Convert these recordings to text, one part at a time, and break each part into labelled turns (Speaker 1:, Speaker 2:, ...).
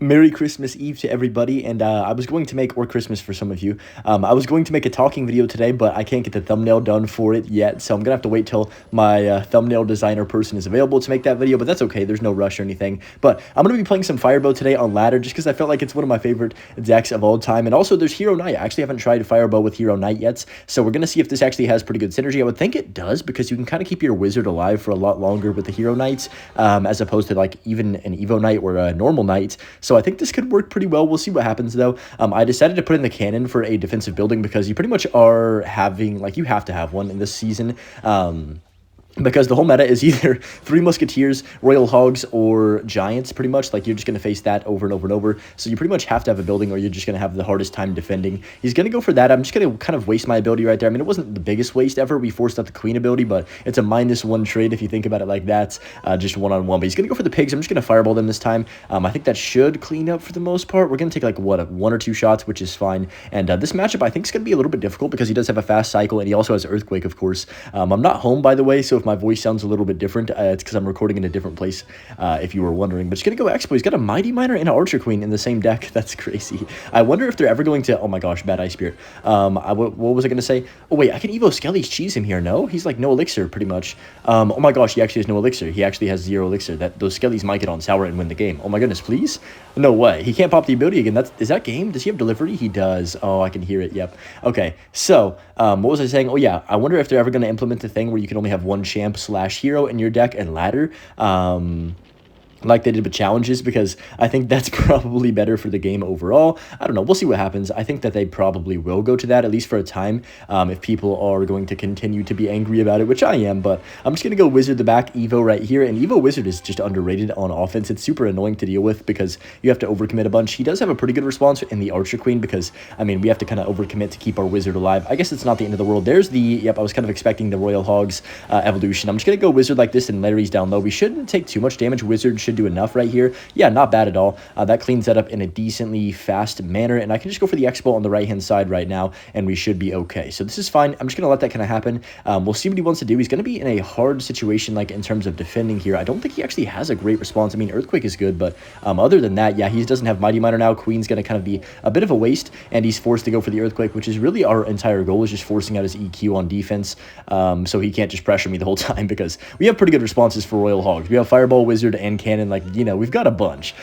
Speaker 1: Merry Christmas Eve to everybody, and I was going to make, or Christmas for some of you, I was going to make a talking video today, but I can't get the thumbnail done for it yet, so I'm gonna have to wait till my thumbnail designer person is available to make that video, but that's okay, there's no rush or anything. But I'm gonna be playing some Firebow today on ladder, just because I felt like it's one of my favorite decks of all time, and also there's Hero Knight. I actually haven't tried Firebow with Hero Knight yet, so we're gonna see if this actually has pretty good synergy. I would think it does, because you can kind of keep your wizard alive for a lot longer with the Hero Knights, as opposed to like even an Evo Knight or a normal Knight, so I think this could work pretty well. We'll see what happens though. I decided to put in the cannon for a defensive building because you pretty much are having, like, you have to have one in this season. Because the whole meta is either 3 Musketeers, Royal Hogs, or Giants, pretty much. Like, you're just going to face that over and over and over. So you pretty much have to have a building or you're just going to have the hardest time defending. He's going to go for that. I'm just going to kind of waste my ability right there. I mean, it wasn't the biggest waste ever. We forced out the Queen ability, but it's a -1 trade if you think about it like that. Just one-on-one. But he's going to go for the pigs. I'm just going to Fireball them this time. I think that should clean up for the most part. We're going to take, like, what, 1 or 2 shots, which is fine. And this matchup, I think, is going to be a little bit difficult because he does have a fast cycle, and he also has Earthquake, of course. I'm not home, by the way, so if my voice sounds a little bit different, it's because I'm recording in a different place, if you were wondering. But he's gonna go Expo. He's got a Mighty Miner and an Archer Queen in the same deck. That's crazy. I wonder if they're ever going to, oh my gosh, bad Ice Spirit. What was I gonna say? Oh wait, I can Evo Skelly's cheese him here. No, he's like no elixir pretty much. Oh my gosh, he actually has no elixir. He actually has 0 elixir. That those Skellys might get on sour and win the game. Oh my goodness, please. No way. He can't pop the ability again. Is that game? Does he have delivery? He does. Oh, I can hear it. Yep. Okay. So what was I saying? Oh yeah, I wonder if they're ever going to implement the thing where you can only have 1 champ / hero in your deck and ladder. Like they did with challenges, because I think that's probably better for the game overall. I don't know. We'll see what happens. I think that they probably will go to that, at least for a time, if people are going to continue to be angry about it, which I am. But I'm just going to go Wizard the back Evo right here. And Evo Wizard is just underrated on offense. It's super annoying to deal with because you have to overcommit a bunch. He does have a pretty good response in the Archer Queen because, I mean, we have to kind of overcommit to keep our Wizard alive. I guess it's not the end of the world. There's the, yep, I was kind of expecting the Royal Hogs evolution. I'm just going to go Wizard like this, and Larry's down low. We shouldn't take too much damage. Wizard should do enough right here. Yeah, not bad at all. That cleans that up in a decently fast manner, and I can just go for the Expo on the right-hand side right now, and we should be okay. So this is fine. I'm just going to let that kind of happen. We'll see what he wants to do. He's going to be in a hard situation, like, in terms of defending here. I don't think he actually has a great response. I mean, Earthquake is good, but other than that, yeah, he doesn't have Mighty Miner now. Queen's going to kind of be a bit of a waste, and he's forced to go for the Earthquake, which is really our entire goal, is just forcing out his EQ on defense, so he can't just pressure me the whole time, because we have pretty good responses for Royal Hogs. We have Fireball, Wizard, and Cannon. Like, you know, we've got a bunch.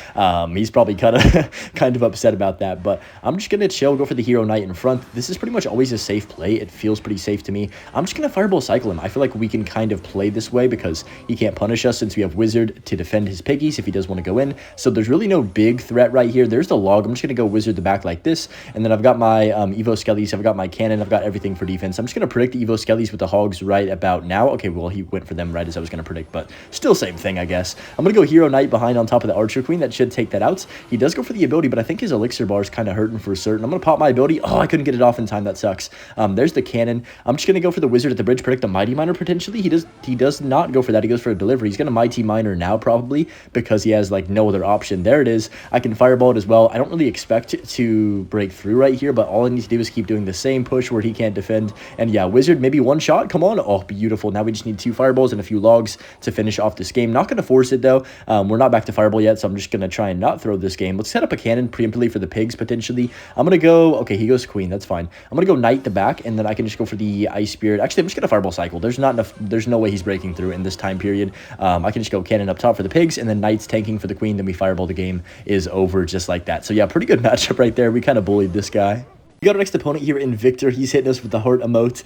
Speaker 1: He's probably kind of upset about that, but I'm just gonna chill, go for the Hero Knight in front. This is pretty much always a safe play. It feels pretty safe to me. I'm just gonna Fireball cycle him. I feel like we can kind of play this way because he can't punish us since we have Wizard to defend his piggies if he does want to go in. So there's really no big threat right here. There's the log. I'm just gonna go Wizard the back like this, and then I've got my Evo Skellies. I've got my Cannon. I've got everything for defense. I'm just gonna predict the Evo Skellies with the Hogs right about now. Okay, well, he went for them right as I was gonna predict, but still same thing, I guess. I'm gonna go Hero Knight behind on top of the Archer Queen. That should take that out. He does go for the ability, but I think his elixir bar is kind of hurting for certain. I'm going to pop my ability. Oh, I couldn't get it off in time. That sucks. There's the Cannon. I'm just going to go for the Wizard at the bridge, predict the Mighty Miner potentially. He does not go for that. He goes for a delivery. He's going to Mighty Miner now probably because he has like no other option. There it is. I can Fireball it as well. I don't really expect to break through right here, but all I need to do is keep doing the same push where he can't defend. And yeah, Wizard, maybe 1 shot. Come on. Oh, beautiful. Now we just need 2 Fireballs and a few logs to finish off this game. Not going to force it though. We're not back to Fireball yet, so I'm just going to try and not throw this game. Let's set up a Cannon preemptively for the pigs potentially. I'm gonna go, okay, he goes Queen, that's fine. I'm gonna go Knight the back, and then I can just go for the Ice Spirit. Actually, I'm just gonna Fireball cycle. There's not enough, there's no way he's breaking through in this time period. I can just go Cannon up top for the pigs, and then Knight's tanking for the Queen, then we Fireball. The game is over just like that. So yeah, pretty good matchup right there. We kind of bullied this guy. We got our next opponent here in Victor. He's hitting us with the heart emote.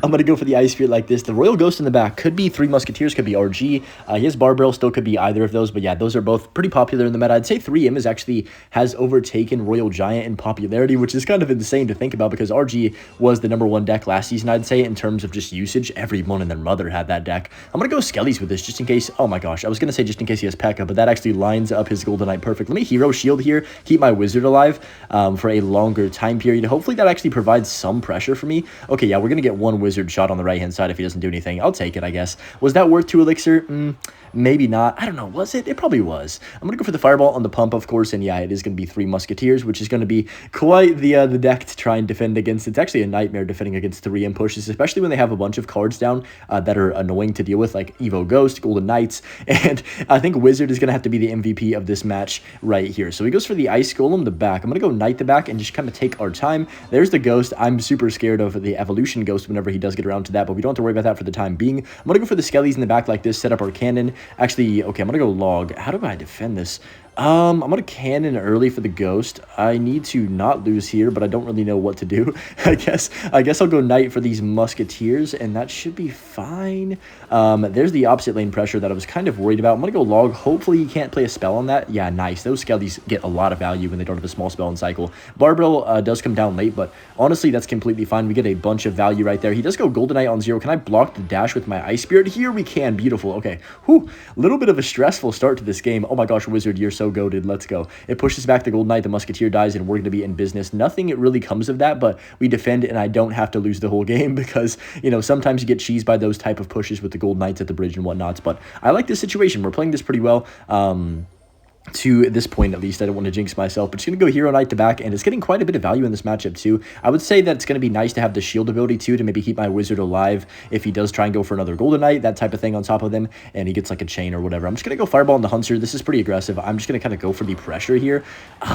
Speaker 1: I'm going to go for the Ice Spirit like this. The Royal Ghost in the back could be 3 Musketeers, could be RG. His Barbell still could be either of those, but yeah, those are both pretty popular in the meta. I'd say 3M has overtaken Royal Giant in popularity, which is kind of insane to think about because RG was the #1 deck last season, I'd say, in terms of just usage. Everyone and their mother had that deck. I'm going to go Skellies with this just in case. Oh my gosh, I was going to say just in case he has P.E.K.K.A, but that actually lines up his Golden Knight perfect. Let me Hero Shield here, keep my Wizard alive for a longer time period. Hopefully that actually provides some pressure for me. Okay, yeah, we're going to get one wizard shot on the right-hand side if he doesn't do anything. I'll take it, I guess. Was that worth 2 elixir? Maybe not. I don't know. Was it? It probably was. I'm going to go for the fireball on the pump, of course, and yeah, it is going to be 3 musketeers, which is going to be quite the deck to try and defend against. It's actually a nightmare defending against 3 pushes, especially when they have a bunch of cards down that are annoying to deal with, like Evo Ghost, Golden Knights, and I think Wizard is going to have to be the MVP of this match right here. So he goes for the Ice Golem, the back. I'm going to go Knight the back and just kind of take our time. There's the Ghost. I'm super scared of the Evolution Ghost whenever he does get around to that, but we don't have to worry about that for the time being. I'm going to go for the Skellies in the back like this, set up our cannon. Actually, okay, I'm going to go Log. How do I defend this? I'm going to cannon early for the Ghost. I need to not lose here, but I don't really know what to do. I guess I'll go Knight for these Musketeers, and that should be fine. There's the opposite lane pressure that I was kind of worried about. I'm going to go Log. Hopefully he can't play a spell on that. Yeah, nice. Those Skellies get a lot of value when they don't have a small spell in cycle. Barbell does come down late, but honestly, that's completely fine. We get a bunch of value right there. He does go Golden Knight on 0. Can I block the dash with my Ice Spirit? Here we can. Beautiful. Okay. Whew. A little bit of a stressful start to this game. Oh my gosh, Wizard, you're so goated. Let's go. It pushes back the Golden Knight. The Musketeer dies, and we're going to be in business. Nothing really comes of that, but we defend, and I don't have to lose the whole game because, you know, sometimes you get cheesed by those type of pushes with the Golden Knights at the bridge and whatnots, but I like this situation. We're playing this pretty well. To this point, at least. I don't want to jinx myself, but just going to go Hero Knight to back, and it's getting quite a bit of value in this matchup, too. I would say that it's going to be nice to have the shield ability, too, to maybe keep my Wizard alive if he does try and go for another Golden Knight, that type of thing on top of him, and he gets like a chain or whatever. I'm just going to go Fireball on the Hunter. This is pretty aggressive. I'm just going to kind of go for the pressure here.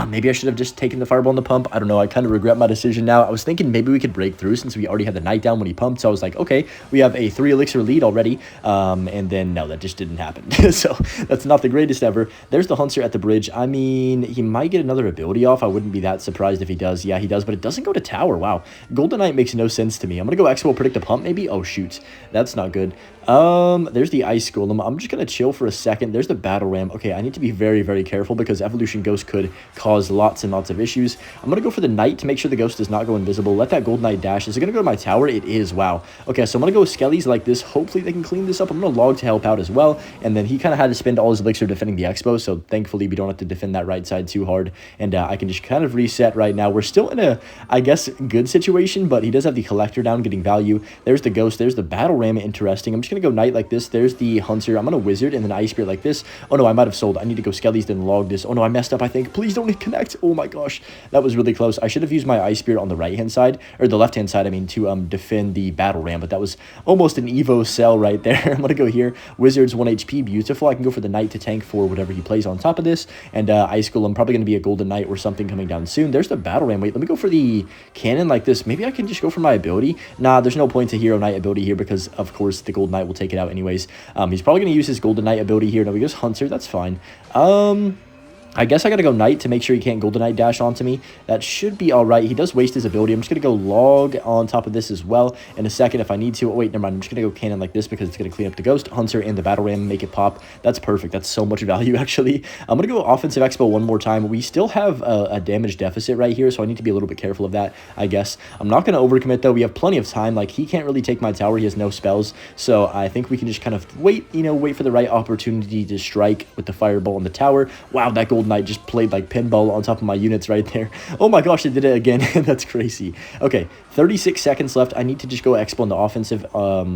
Speaker 1: Maybe I should have just taken the Fireball on the pump. I don't know. I kind of regret my decision now. I was thinking maybe we could break through since we already had the Knight down when he pumped, so I was like, okay, we have a 3 elixir lead already, and then, no, that just didn't happen. So that's not the greatest ever. There's the Hunter at the bridge. I mean, he might get another ability off. I wouldn't be that surprised if he does. Yeah, he does, but it doesn't go to tower. Wow. Golden Knight makes no sense to me. I'm going to go Expo, predict a pump, maybe? Oh, shoot. That's not good. There's the Ice Golem. I'm just going to chill for a second. There's the Battle Ram. Okay, I need to be very, very careful because Evolution Ghost could cause lots and lots of issues. I'm going to go for the Knight to make sure the Ghost does not go invisible. Let that Golden Knight dash. Is it going to go to my tower? It is. Wow. Okay, so I'm going to go Skellies like this. Hopefully they can clean this up. I'm going to Log to help out as well. And then he kind of had to spend all his elixir defending the Expo, so thankfully we don't have to defend that right side too hard. And I can just kind of reset right now. We're still in a, I guess, good situation, but he does have the Collector down, getting value. There's the Ghost. There's the Battle Ram. Interesting. I'm just going to go Knight like this. There's the Hunter. I'm going to Wizard and then Ice Spirit like this. Oh, no, I might have sold. I need to go Skellies, then Log this. Oh, no, I messed up, I think. Please don't connect. Oh, my gosh. That was really close. I should have used my Ice Spirit on the right-hand side, or the left-hand side, I mean, to defend the Battle Ram, but that was almost an Evo sell right there. I'm going to go here. Wizard's 1 HP. Beautiful. I can go for the Knight to tank for whatever he plays on top of this. And Ice Golem, probably going to be a Golden Knight or something coming down soon. There's the Battle Ram. Wait, let me go for the Cannon like this. Maybe I can just go for my ability. Nah, there's no point to Hero Knight ability here because, of course, the Golden Knight will take it out anyways. He's probably going to use his Golden Knight ability here. No, he goes Hunter. That's fine. I guess I gotta go Knight to make sure he can't Golden Knight dash onto me. That should be alright. He does waste his ability. I'm just gonna go Log on top of this as well in a second if I need to. Oh, wait, never mind. I'm just gonna go Cannon like this because it's gonna clean up the Ghost, Hunter, and the Battle Ram, make it pop. That's perfect. That's so much value, actually. I'm gonna go Offensive Expo one more time. We still have a damage deficit right here, so I need to be a little bit careful of that, I guess. I'm not gonna overcommit, though. We have plenty of time. Like, he can't really take my tower. He has no spells, so I think we can just kind of wait, you know, wait for the right opportunity to strike with the Fireball on the tower. Wow, that Golden Knight just played like pinball on top of my units right there. Oh my gosh, it did it again. That's crazy. Okay, 36 seconds left. I need to just go Expo in the offensive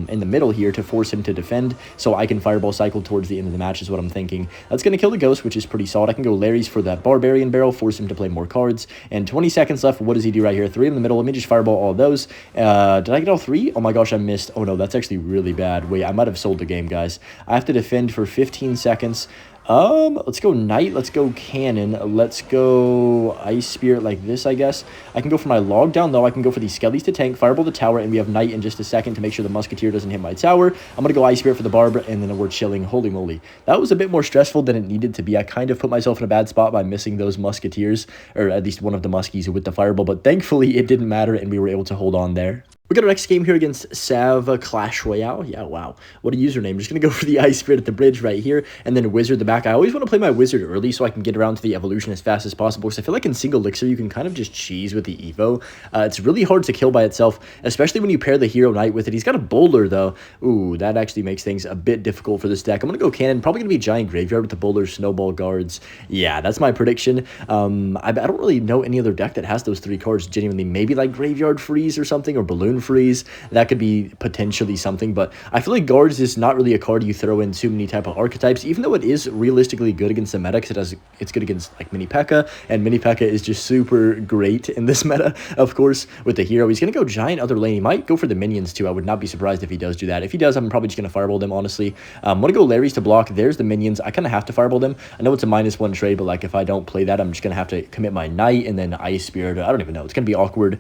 Speaker 1: in the middle here to force him to defend so I can Fireball cycle towards the end of the match is what I'm thinking. That's going to kill the Ghost, which is pretty solid. I can go Larry's for that Barbarian barrel, force him to play more cards. And 20 seconds left. What does he do right here? 3 in the middle. Let me just Fireball all of those. Did I get all 3? Oh my gosh, I missed. Oh no, that's actually really bad. Wait, I might have sold the game, guys. I have to defend for 15 seconds. Let's go Knight, let's go Cannon, let's go Ice Spirit like this, I guess. I can go for my Log down, though. I can go for the Skellies to tank, Fireball the tower, and we have Knight in just a second to make sure the Musketeer doesn't hit my tower. I'm going to go Ice Spirit for the Barb, and then we're chilling. Holy moly. That was a bit more stressful than it needed to be. I kind of put myself in a bad spot by missing those Musketeers, or at least one of the Muskies with the Fireball, but thankfully it didn't matter, and we were able to hold on there. We got our next game here against Sav Clash Royale. Yeah, wow. What a username. Just going to go for the Ice Spirit at the bridge right here, and then Wizard the back. I always want to play my Wizard early so I can get around to the evolution as fast as possible, because I feel like in single elixir, you can kind of just cheese with the Evo. It's really hard to kill by itself, especially when you pair the Hero Knight with it. He's got a Bowler, though. Ooh, that actually makes things a bit difficult for this deck. I'm going to go Cannon. Probably going to be Giant Graveyard with the Bowler, Snowball Guards. Yeah, that's my prediction. I don't really know any other deck that has those three cards genuinely. Maybe like Graveyard Freeze or something, or Balloon Freeze. That could be potentially something, but I feel like Guards is not really a card you throw in too many type of archetypes, even though it is realistically good against the meta, because it's good against like Mini P.E.K.K.A, and Mini P.E.K.K.A is just super great in this meta, of course, with the hero. He's going to go Giant other lane. He might go for the minions too. I would not be surprised if he does do that. If he does, I'm probably just going to Fireball them, honestly. I'm going to go Larry's to block. There's the minions. I kind of have to Fireball them. I know it's a -1 trade, but like if I don't play that, I'm just going to have to commit my Knight and then Ice Spirit. I don't even know. It's going to be awkward.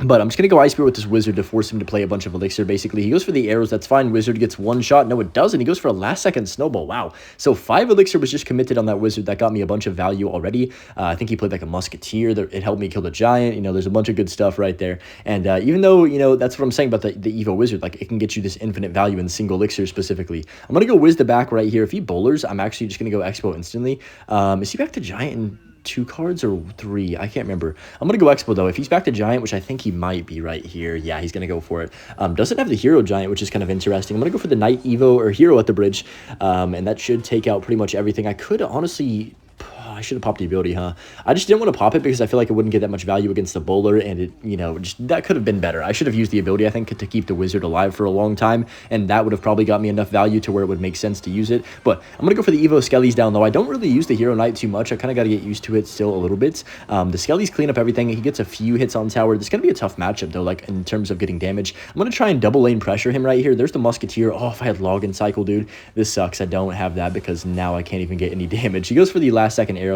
Speaker 1: But I'm just going to go Ice Spirit with this Wizard to force him to play a bunch of Elixir, basically. He goes for the arrows. That's fine. Wizard gets one shot. No, it doesn't. He goes for a last-second Snowball. Wow. So 5 Elixir was just committed on that Wizard. That got me a bunch of value already. I think he played like a Musketeer. It helped me kill the Giant. You know, there's a bunch of good stuff right there. And even though, you know, that's what I'm saying about the Evo Wizard. Like, it can get you this infinite value in single Elixir specifically. I'm going to go Wiz the back right here. If he bowlers, I'm actually just going to go Expo instantly. Is he back to Giant and 2 cards or 3? I can't remember. I'm going to go Expo, though. If he's back to Giant, which I think he might be right here. Yeah, he's going to go for it. Doesn't have the Hero Giant, which is kind of interesting. I'm going to go for the Knight Evo or Hero at the bridge, and that should take out pretty much everything. I could honestly... I should have popped the ability, huh? I just didn't want to pop it because I feel like it wouldn't get that much value against the bowler, and it, you know, just that could have been better. I should have used the ability, I think, to keep the Wizard alive for a long time, and that would have probably got me enough value to where it would make sense to use it. But I'm going to go for the Evo Skellies down low. I don't really use the Hero Knight too much. I kind of got to get used to it still a little bit. The Skellies clean up everything. He gets a few hits on tower. This is going to be a tough matchup, though, like in terms of getting damage. I'm going to try and double lane pressure him right here. There's the Musketeer. Oh, if I had Login Cycle, dude, this sucks. I don't have that because now I can't even get any damage. He goes for the last-second arrows.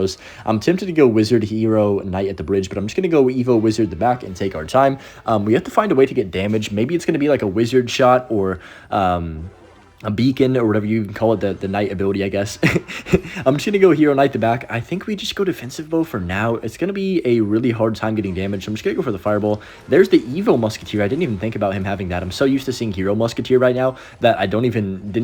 Speaker 1: I'm tempted to go Wizard, Hero, Knight at the bridge, but I'm just going to go Evo, Wizard the back and take our time. We have to find a way to get damage. Maybe it's going to be like a Wizard shot or... a beacon or whatever you can call it, the Knight ability, I guess. I'm just going to go Hero Knight the back. I think we just go defensive bow for now. It's going to be a really hard time getting damage. I'm just going to go for the Fireball. There's the Evo Musketeer. I didn't even think about him having that. I'm so used to seeing Hero Musketeer right now that I didn't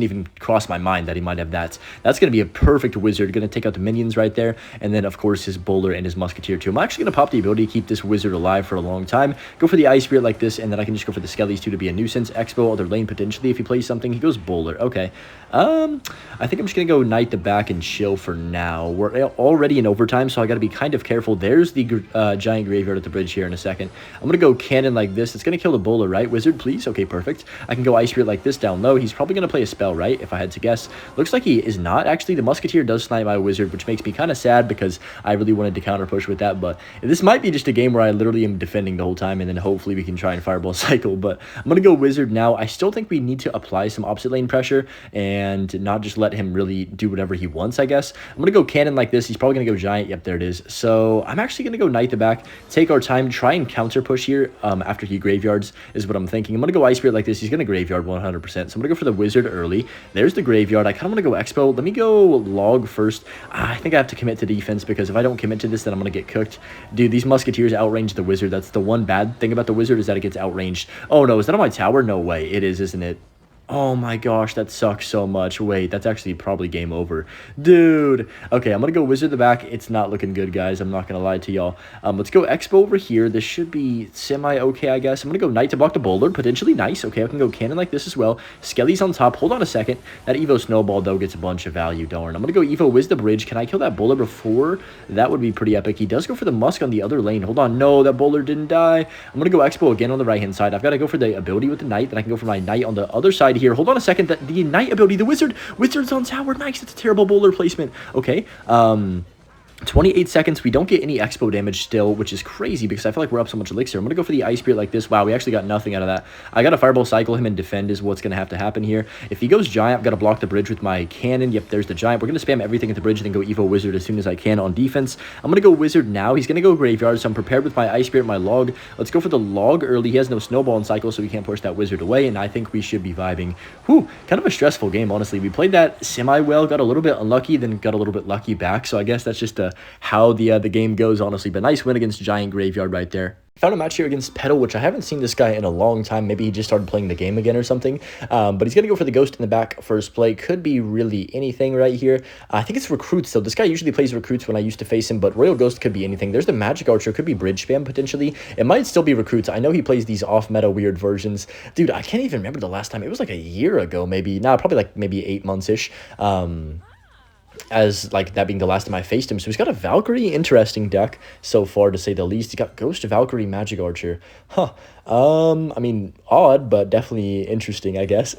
Speaker 1: even cross my mind that he might have that. That's going to be a perfect Wizard. Going to take out the minions right there. And then, of course, his Bowler and his Musketeer too. I'm actually going to pop the ability to keep this Wizard alive for a long time. Go for the Ice Spirit like this, and then I can just go for the Skellies too to be a nuisance. Expo, other lane potentially. If he plays something, he goes Bowler. Okay. I think I'm just going to go Knight the back and chill for now. We're already in overtime, so I got to be kind of careful. There's the Giant Graveyard at the bridge here in a second. I'm going to go Cannon like this. It's going to kill the Bowler, right? Wizard, please. Okay, perfect. I can go Ice Spirit like this down low. He's probably going to play a spell, right? If I had to guess. Looks like he is not. Actually, the Musketeer does snipe my Wizard, which makes me kind of sad because I really wanted to counter push with that. But this might be just a game where I literally am defending the whole time, and then hopefully we can try and Fireball cycle. But I'm going to go Wizard now. I still think we need to apply some opposite lane pressure and not just let him really do whatever he wants, I guess. I'm going to go Cannon like this. He's probably going to go Giant. Yep, there it is. So I'm actually going to go Knight the back, take our time, try and counter push here after he Graveyards is what I'm thinking. I'm going to go Ice Spirit like this. He's going to Graveyard 100%. So I'm going to go for the Wizard early. There's the Graveyard. I kind of want to go Expo. Let me go Log first. I think I have to commit to defense because if I don't commit to this, then I'm going to get cooked. Dude, these Musketeers outrange the Wizard. That's the one bad thing about the Wizard is that it gets outranged. Oh, no. Is that on my tower? No way. It is, isn't it? Oh my gosh, that sucks so much. Wait, that's actually probably game over. Dude. Okay, I'm going to go Wizard the back. It's not looking good, guys. I'm not going to lie to y'all. Let's go Expo over here. This should be semi-okay, I guess. I'm going to go Knight to block the Bowler. Potentially nice. Okay, I can go Cannon like this as well. Skelly's on top. Hold on a second. That Evo Snowball, though, gets a bunch of value. Darn. I'm going to go Evo Wiz the bridge. Can I kill that Bowler before? That would be pretty epic. He does go for the Musk on the other lane. Hold on. No, that Bowler didn't die. I'm going to go Expo again on the right-hand side. I've got to go for the ability with the Knight. Then I can go for my Knight on the other side here. Hold on a second. The Knight ability, the Wizard's on tower. Nice. That's a terrible Bowler placement. Okay. 28 seconds. We don't get any Expo damage still, which is crazy because I feel like we're up so much Elixir. I'm going to go for the Ice Spirit like this. Wow, we actually got nothing out of that. I got to Fireball cycle him and defend is what's going to have to happen here. If he goes Giant, I've got to block the bridge with my Cannon. Yep, there's the Giant. We're going to spam everything at the bridge and then go Evo Wizard as soon as I can on defense. I'm going to go Wizard now. He's going to go Graveyard, so I'm prepared with my Ice Spirit, my Log. Let's go for the Log early. He has no Snowball in cycle, so we can't push that Wizard away, and I think we should be vibing. Whew, kind of a stressful game, honestly. We played that semi-well, got a little bit unlucky, then got a little bit lucky back, so I guess that's just a how the game goes, honestly. But nice win against Giant Graveyard right there. Found a match here against Petal, which I haven't seen this guy in a long time. Maybe he just started playing the game again or something. But he's going to go for the Ghost in the back first play. Could be really anything right here. I think it's Recruits, though. This guy usually plays Recruits when I used to face him, but Royal Ghost could be anything. There's the Magic Archer. Could be Bridge Spam, potentially. It might still be Recruits. I know he plays these off-meta weird versions. Dude, I can't even remember the last time. It was like a year ago, maybe. Nah, probably like maybe 8 months-ish. As like that being the last time I faced him. So he's got a Valkyrie, interesting deck so far to say the least. He got Ghost, Valkyrie, Magic Archer. I mean, odd, but definitely interesting, I guess.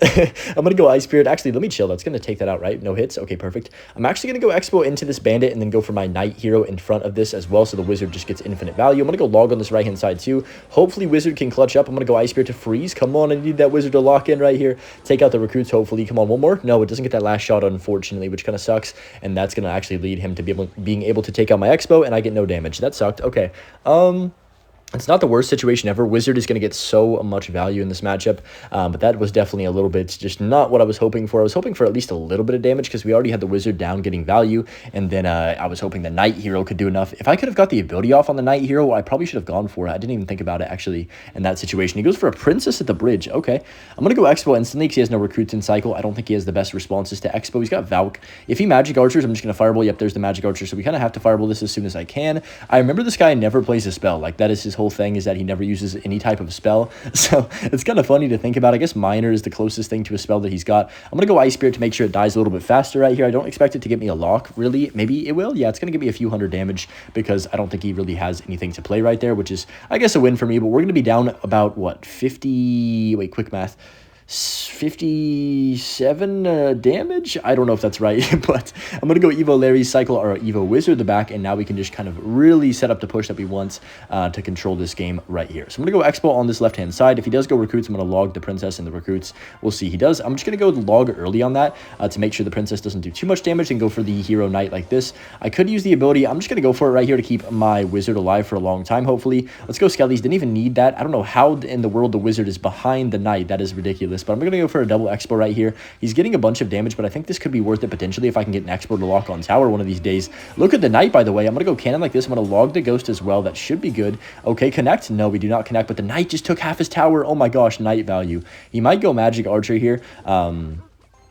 Speaker 1: I'm gonna go Ice Spirit. Actually, let me chill. That's gonna take that out, right? No hits. Okay, perfect. I'm actually gonna go Expo into this Bandit and then go for my Knight Hero in front of this as well, so the Wizard just gets infinite value. I'm gonna go Log on this right hand side too. Hopefully Wizard can clutch up. I'm gonna go Ice Spirit to freeze. Come on, I need that Wizard to lock in right here. Take out the Recruits, hopefully. Come on, one more. No, it doesn't get that last shot, unfortunately, which kind of sucks, and that's gonna actually lead him to being able to take out my Expo, and I get no damage. That sucked. Okay. It's not the worst situation ever. Wizard is going to get so much value in this matchup, but that was definitely a little bit just not what I was hoping for. I was hoping for at least a little bit of damage because we already had the Wizard down getting value, and then I was hoping the Knight Hero could do enough. If I could have got the ability off on the Knight Hero, I probably should have gone for it. I didn't even think about it, actually, in that situation. He goes for a Princess at the bridge. Okay. I'm going to go Expo instantly because he has no Recruits in cycle. I don't think he has the best responses to Expo. He's got Valk. If he Magic Archers, I'm just going to Fireball. Yep, there's the Magic Archer, so we kind of have to Fireball this as soon as I can. I remember this guy never plays a spell. Like, that is his whole thing, is that he never uses any type of spell. So it's kind of funny to think about. I guess Miner is the closest thing to a spell that he's got. I'm going to go Ice Spirit to make sure it dies a little bit faster right here. I don't expect it to get me a lock, really. Maybe it will. Yeah, it's going to give me a few hundred damage because I don't think he really has anything to play right there, which is, I guess, a win for me. But we're going to be down about, what, 50... Wait, quick math. 57 damage. I don't know if that's right, but I'm going to go Evo Larry cycle or Evo Wizard the back, and now we can just kind of really set up the push that we want to control this game right here. So I'm going to go Expo on this left-hand side. If he does go Recruits, I'm going to log the Princess and the Recruits. We'll see he does. I'm just going to go log early on that to make sure the Princess doesn't do too much damage and go for the Hero Knight like this. I could use the ability. I'm just going to go for it right here to keep my Wizard alive for a long time, hopefully. Let's go Skellies. Didn't even need that. I don't know how in the world the Wizard is behind the Knight. That is ridiculous, but I'm going to go for a double Expo right here. He's getting a bunch of damage, but I think this could be worth it potentially if I can get an Expo to lock on tower one of these days. Look at the Knight, by the way. I'm going to go Cannon like this. I'm going to log the Ghost as well. That should be good. Okay, connect. No, we do not connect, but the Knight just took half his tower. Oh my gosh, Knight value. He might go Magic Archer here.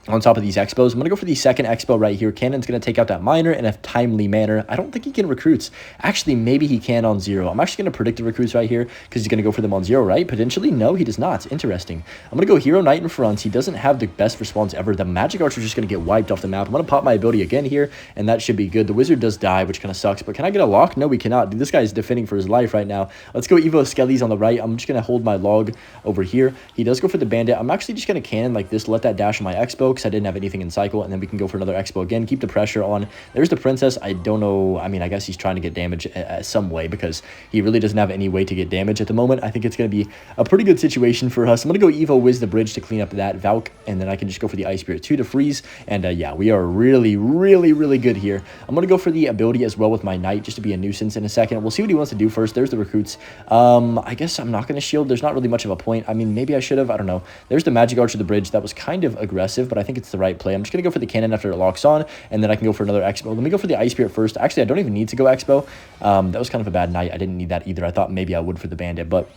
Speaker 1: On top of these Expos, I'm going to go for the second Expo right here. Cannon's going to take out that Miner in a timely manner. I don't think he can Recruits. Actually, maybe he can on 0. I'm actually going to predict the Recruits right here because he's going to go for them on 0, right? Potentially? No, he does not. Interesting. I'm going to go Hero Knight in front. He doesn't have the best response ever. The Magic Archer is just going to get wiped off the map. I'm going to pop my ability again here, and that should be good. The Wizard does die, which kind of sucks, but can I get a lock? No, we cannot. Dude, this guy is defending for his life right now. Let's go Evo Skellies on the right. I'm just going to hold my log over here. He does go for the Bandit. I'm actually just going to Cannon like this, let that dash on my Expo because I didn't have anything in cycle, and then we can go for another Expo again, keep the pressure on. There's the Princess. I don't know. I mean, I guess he's trying to get damage some way because he really doesn't have any way to get damage at the moment. I think it's going to be a pretty good situation for us. I'm going to go Evo Wiz the bridge to clean up that Valk, and then I can just go for the Ice Spirit 2 to freeze, and yeah, we are really, really, really good here. I'm going to go for the ability as well with my Knight just to be a nuisance in a second. We'll see what he wants to do first. There's the Recruits. I guess I'm not going to shield. There's not really much of a point. I mean, maybe I should have. I don't know. There's the Magic Archer the bridge. That was kind of aggressive, but I think it's the right play. I'm just going to go for the Cannon after it locks on, and then I can go for another Expo. Let me go for the Ice Spirit first. Actually, I don't even need to go Expo. That was kind of a bad Knight. I didn't need that either. I thought maybe I would for the Bandit, but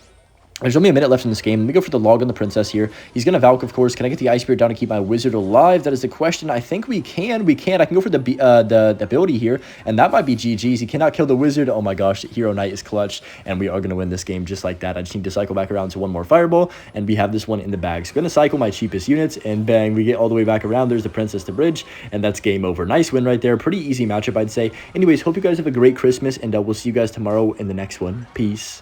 Speaker 1: there's only a minute left in this game. Let me go for the log on the Princess here. He's going to Valk, of course. Can I get the Ice Spirit down to keep my Wizard alive? That is the question. I think we can. We can. I can go for the ability here, and that might be GG's. He cannot kill the Wizard. Oh my gosh, Hero Knight is clutch, and we are going to win this game just like that. I just need to cycle back around to one more Fireball, and we have this one in the bag. So I'm going to cycle my cheapest units, and bang, we get all the way back around. There's the Princess to bridge, and that's game over. Nice win right there. Pretty easy matchup, I'd say. Anyways, hope you guys have a great Christmas, and we'll see you guys tomorrow in the next one. Peace.